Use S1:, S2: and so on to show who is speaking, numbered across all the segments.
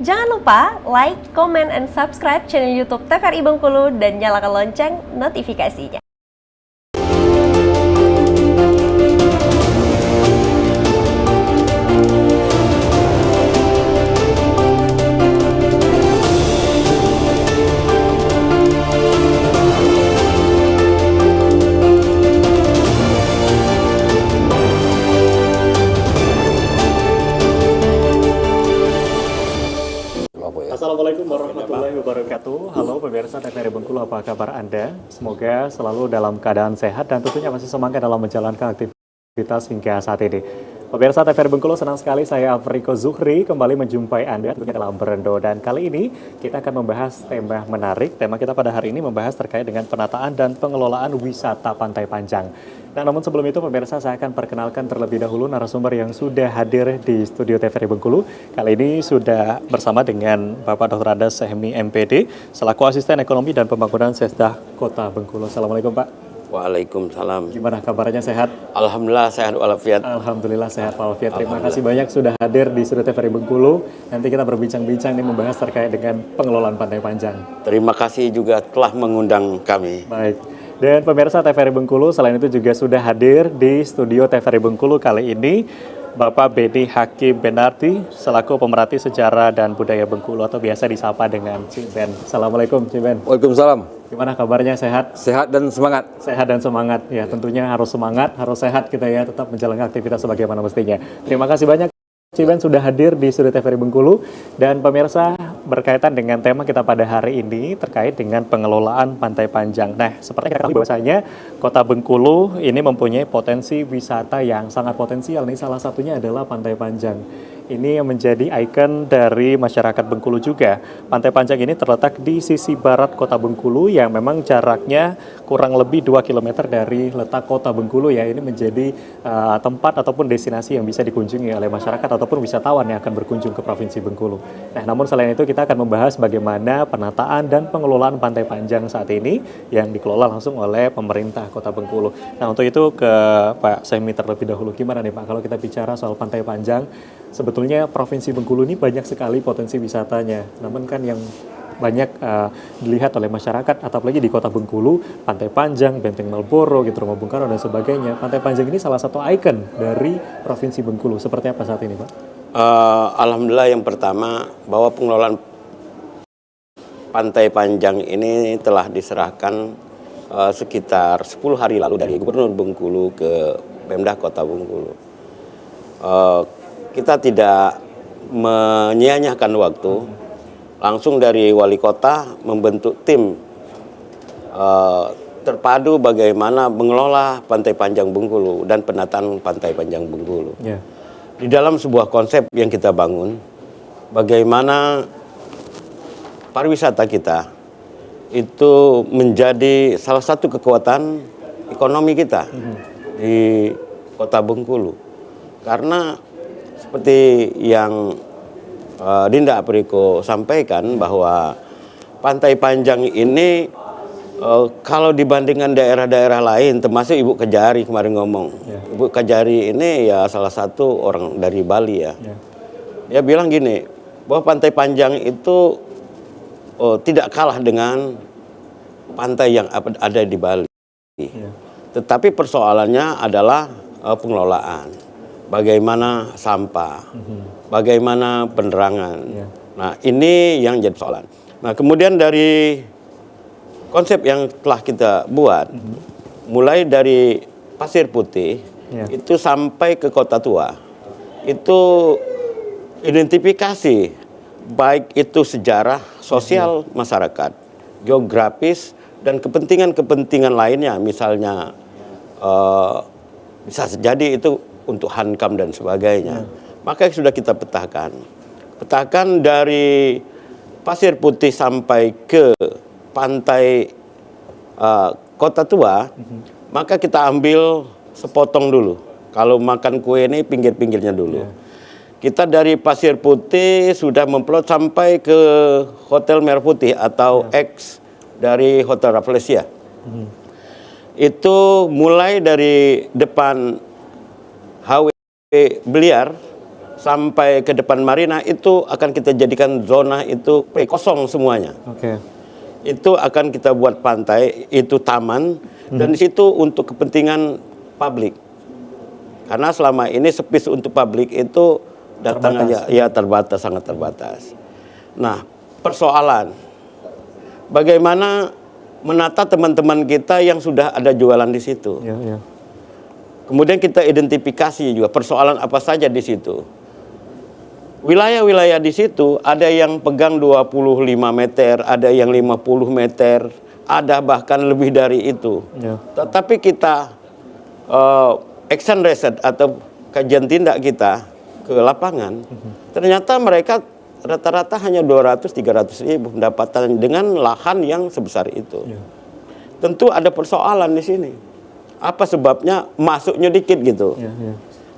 S1: Jangan lupa like, comment, and subscribe channel YouTube TVRI Bengkulu dan nyalakan lonceng notifikasinya.
S2: Assalamualaikum warahmatullahi wabarakatuh. Halo pemirsa TVRI Bengkulu, apa kabar Anda? Semoga selalu dalam keadaan sehat dan tentunya masih semangat dalam menjalankan aktivitas hingga saat ini. Pemirsa TVRI Bengkulu, senang sekali saya Afriko Zuhri kembali menjumpai Anda tentunya dalam Berendo. Dan kali ini kita akan membahas tema menarik. Tema kita pada hari ini membahas terkait dengan penataan dan pengelolaan wisata Pantai Panjang. Nah, namun sebelum itu pemirsa, saya akan perkenalkan terlebih dahulu narasumber yang sudah hadir di studio TVRI Bengkulu. Kali ini sudah bersama dengan Bapak Dr. Andes Sehmi MPD selaku Asisten Ekonomi dan Pembangunan Sesda Kota Bengkulu. Assalamualaikum Pak.
S3: Waalaikumsalam.
S2: Gimana kabarnya, sehat?
S3: Alhamdulillah sehat walafiat.
S2: Alhamdulillah sehat walafiat. Terima kasih banyak sudah hadir di studio TVRI Bengkulu. Nanti kita berbincang-bincang nih membahas terkait dengan pengelolaan Pantai Panjang.
S3: Terima kasih juga telah mengundang kami.
S2: Baik. Dan pemirsa TVRI Bengkulu, selain itu juga sudah hadir di studio TVRI Bengkulu kali ini Bapak Beni Hakim Benarti selaku pemerhati sejarah dan budaya Bengkulu atau biasa disapa dengan Cik Ben. Assalamualaikum Cik Ben.
S4: Waalaikumsalam.
S2: Gimana kabarnya, sehat?
S4: Sehat dan semangat.
S2: Sehat dan semangat. Ya, tentunya harus semangat, harus sehat kita ya, tetap menjalankan aktivitas sebagaimana mestinya. Terima kasih banyak Cik Ben sudah hadir di studio TVRI Bengkulu. Dan pemirsa, berkaitan dengan tema kita pada hari ini terkait dengan pengelolaan Pantai Panjang. Nah, seperti kita tahu bahwasanya Kota Bengkulu ini mempunyai potensi wisata yang sangat potensial nih. Salah satunya adalah Pantai Panjang. Ini yang menjadi ikon dari masyarakat Bengkulu juga. Pantai Panjang ini terletak di sisi barat Kota Bengkulu yang memang jaraknya kurang lebih 2 km dari letak Kota Bengkulu ya. Ini menjadi tempat ataupun destinasi yang bisa dikunjungi oleh masyarakat ataupun wisatawan yang akan berkunjung ke Provinsi Bengkulu. Nah, namun selain itu kita akan membahas bagaimana penataan dan pengelolaan Pantai Panjang saat ini yang dikelola langsung oleh pemerintah Kota Bengkulu. Nah, untuk itu ke Pak Sehmi terlebih dahulu. Gimana nih Pak, kalau kita bicara soal Pantai Panjang, sebetulnya Provinsi Bengkulu ini banyak sekali potensi wisatanya. Namun kan yang banyak dilihat oleh masyarakat, atau apalagi di Kota Bengkulu, Pantai Panjang, Benteng Malboro, gitu, Rumah Bung Karno dan sebagainya. Pantai Panjang ini salah satu ikon dari Provinsi Bengkulu. Seperti apa saat ini Pak?
S3: Alhamdulillah, yang pertama bahwa pengelolaan Pantai Panjang ini telah diserahkan sekitar 10 hari lalu dari Gubernur Bengkulu ke Pemda Kota Bengkulu. Kita tidak menyia-nyiakan waktu, langsung dari wali kota membentuk tim terpadu bagaimana mengelola Pantai Panjang Bengkulu dan penataan Pantai Panjang Bengkulu. Yeah. Di dalam sebuah konsep yang kita bangun, bagaimana pariwisata kita itu menjadi salah satu kekuatan ekonomi kita di Kota Bengkulu. Karena seperti yang Dinda Apriko sampaikan bahwa Pantai Panjang ini kalau dibandingkan daerah-daerah lain, termasuk Ibu Kejari kemarin ngomong, Ibu Kejari ini ya salah satu orang dari Bali ya. Dia bilang gini, bahwa Pantai Panjang itu tidak kalah dengan pantai yang ada di Bali. Tetapi persoalannya adalah pengelolaan. Bagaimana sampah, bagaimana penerangan. Nah, ini yang jadi persoalan. Nah, kemudian dari konsep yang telah kita buat, mulai dari Pasir Putih, itu sampai ke Kota Tua, itu identifikasi, baik itu sejarah, sosial masyarakat, geografis, dan kepentingan-kepentingan lainnya, misalnya bisa jadi itu untuk hankam dan sebagainya. Maka sudah kita petakan. Petakan dari Pasir Putih sampai ke pantai Kota Tua, maka kita ambil sepotong dulu. Kalau makan kue ini pinggir-pinggirnya dulu. Kita dari Pasir Putih sudah memplot sampai ke Hotel Merah Putih atau X dari Hotel Rafflesia. Itu mulai dari depan HW Beliar sampai ke depan marina itu akan kita jadikan zona itu kosong semuanya.
S2: Oke.
S3: Itu akan kita buat pantai, itu taman, dan di situ untuk kepentingan publik. Karena selama ini space untuk publik itu datang aja, ya terbatas, sangat terbatas. Nah, persoalan bagaimana menata teman-teman kita yang sudah ada jualan di situ.
S2: Ya, ya.
S3: Kemudian kita identifikasi juga persoalan apa saja di situ. Wilayah-wilayah di situ ada yang pegang 25 meter, ada yang 50 meter, ada bahkan lebih dari itu.
S2: Ya.
S3: Tetapi kita action research atau kajian tindak kita ke lapangan, ternyata mereka rata-rata hanya 200-300 ribu pendapatan dengan lahan yang sebesar itu.
S2: Ya.
S3: Tentu ada persoalan di sini. Apa sebabnya? Masuknya dikit gitu.
S2: Ya, ya.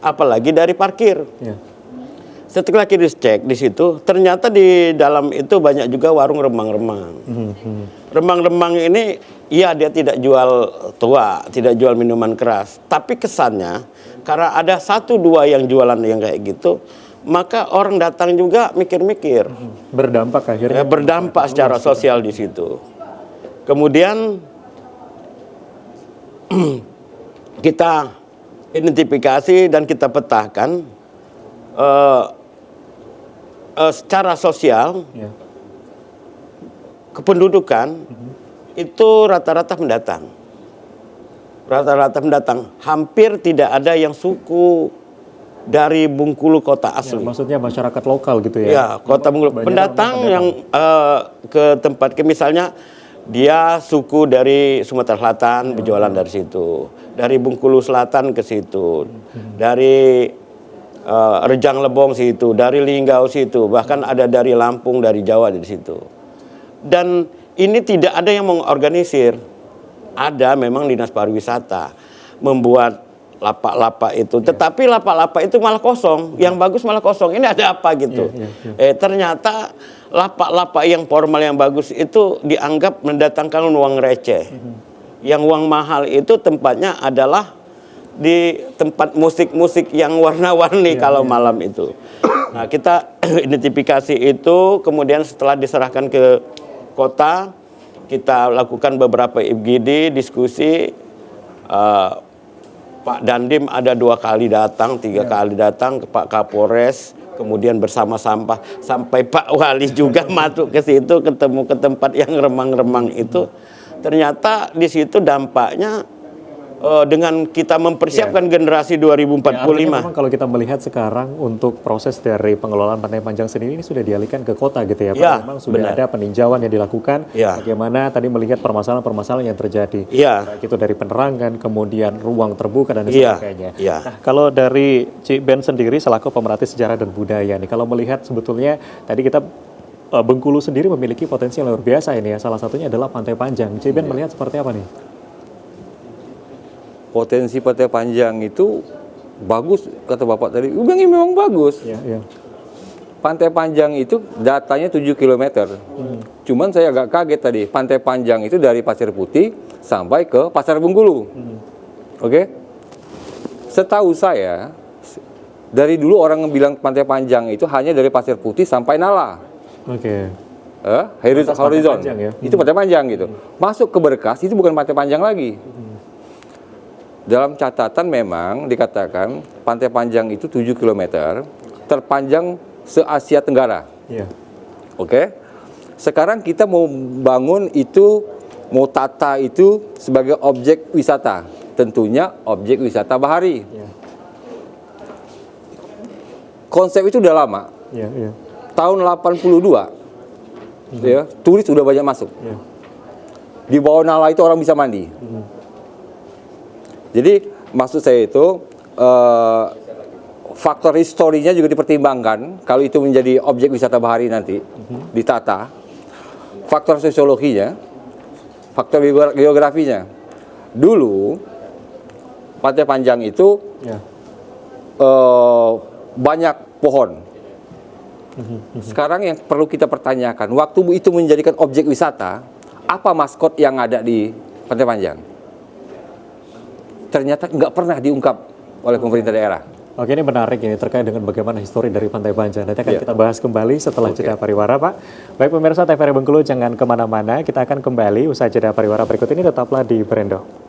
S3: Apalagi dari parkir.
S2: Ya.
S3: Setelah kita cek di situ, ternyata di dalam itu banyak juga warung remang-remang. Remang-remang ini, iya dia tidak jual tua, tidak jual minuman keras. Tapi kesannya, karena ada 1-2 yang jualan yang kayak gitu, maka orang datang juga mikir-mikir.
S2: Berdampak akhirnya.
S3: Ya, berdampak secara sosial di situ. Kemudian kita identifikasi dan kita petahkan secara sosial,
S2: Ya.
S3: kependudukan itu rata-rata pendatang. Rata-rata pendatang. Hampir tidak ada yang suku dari Bengkulu kota
S2: Ya,
S3: asli.
S2: maksudnya masyarakat lokal gitu ya?
S3: Ya, kota Bengkulu.
S2: Banyak
S3: Pendatang
S2: orang
S3: yang ke tempat misalnya dia suku dari Sumatera Selatan berjualan dari situ, dari Bengkulu Selatan ke situ, dari Rejang Lebong situ, dari Linggau situ, bahkan ada dari Lampung, dari Jawa di situ. Dan ini tidak ada yang mengorganisir. Ada memang dinas pariwisata membuat lapak-lapak itu, tetapi lapak-lapak itu malah kosong, yang bagus malah kosong. Ini ada apa gitu? Ternyata lapak-lapak yang formal yang bagus itu dianggap mendatangkan uang receh. Yang uang mahal itu tempatnya adalah di tempat musik-musik yang warna-warni kalau malam itu. Nah, kita identifikasi itu, kemudian setelah diserahkan ke kota, kita lakukan beberapa IGD, diskusi. Pak Dandim ada 2 kali datang, 3 kali datang ke Pak Kapolres, kemudian bersama sampah sampai Pak Wali juga masuk ke situ, ketemu ke tempat yang remang-remang itu. Ternyata di situ dampaknya dengan kita mempersiapkan generasi 2045.
S2: Ya, memang kalau kita melihat sekarang untuk proses dari pengelolaan Pantai Panjang sendiri ini sudah dialihkan ke kota gitu ya Pak.
S3: Ya,
S2: memang sudah ada peninjauan yang dilakukan.
S3: Ya.
S2: Bagaimana tadi melihat permasalahan-permasalahan yang terjadi.
S3: Ya.
S2: Baik itu dari penerangan, kemudian ruang terbuka dan
S3: Ya.
S2: sebagainya.
S3: Ya.
S2: Nah, kalau dari Cik Ben sendiri selaku pemerhati sejarah dan budaya nih, kalau melihat sebetulnya tadi kita Bengkulu sendiri memiliki potensi yang luar biasa ini ya. Salah satunya adalah Pantai Panjang. Cik Ben melihat seperti apa nih?
S4: Potensi Pantai Panjang itu bagus, kata Bapak tadi. Ini memang bagus.
S2: Ya, ya.
S4: Pantai Panjang itu datanya 7 km. Cuman saya agak kaget tadi. Pantai Panjang itu dari Pasir Putih sampai ke Pasar Bengkulu. Oke? Setahu saya, dari dulu orang bilang Pantai Panjang itu hanya dari Pasir Putih sampai Nala.
S2: Oke.
S4: Horizon.
S2: Panjang, ya.
S4: Itu Pantai Panjang gitu. Masuk ke Berkas itu bukan Pantai Panjang lagi. Dalam catatan memang dikatakan Pantai Panjang itu 7 km, terpanjang se-Asia Tenggara.
S2: Iya.
S4: Oke? Sekarang kita mau bangun itu, mau tata itu sebagai objek wisata. Tentunya objek wisata bahari.
S2: Iya.
S4: Konsep itu udah lama.
S2: Iya, iya.
S4: Tahun 82, ya, turis udah banyak masuk.
S2: Iya.
S4: Di bawah Nala itu orang bisa mandi. Jadi maksud saya itu faktor historinya juga dipertimbangkan kalau itu menjadi objek wisata bahari nanti ditata. Faktor sosiologinya, faktor geografinya. Dulu Pantai Panjang itu banyak pohon. Sekarang yang perlu kita pertanyakan, waktu itu menjadikan objek wisata, apa maskot yang ada di Pantai Panjang? Ternyata nggak pernah diungkap oleh pemerintah daerah.
S2: Oke, ini menarik ini terkait dengan bagaimana histori dari Pantai Panjang. Nanti akan kita bahas kembali setelah jeda pariwara, Pak. Baik pemirsa TVRI Bengkulu, jangan kemana-mana. Kita akan kembali usai jeda pariwara berikut ini, tetaplah di Brendo.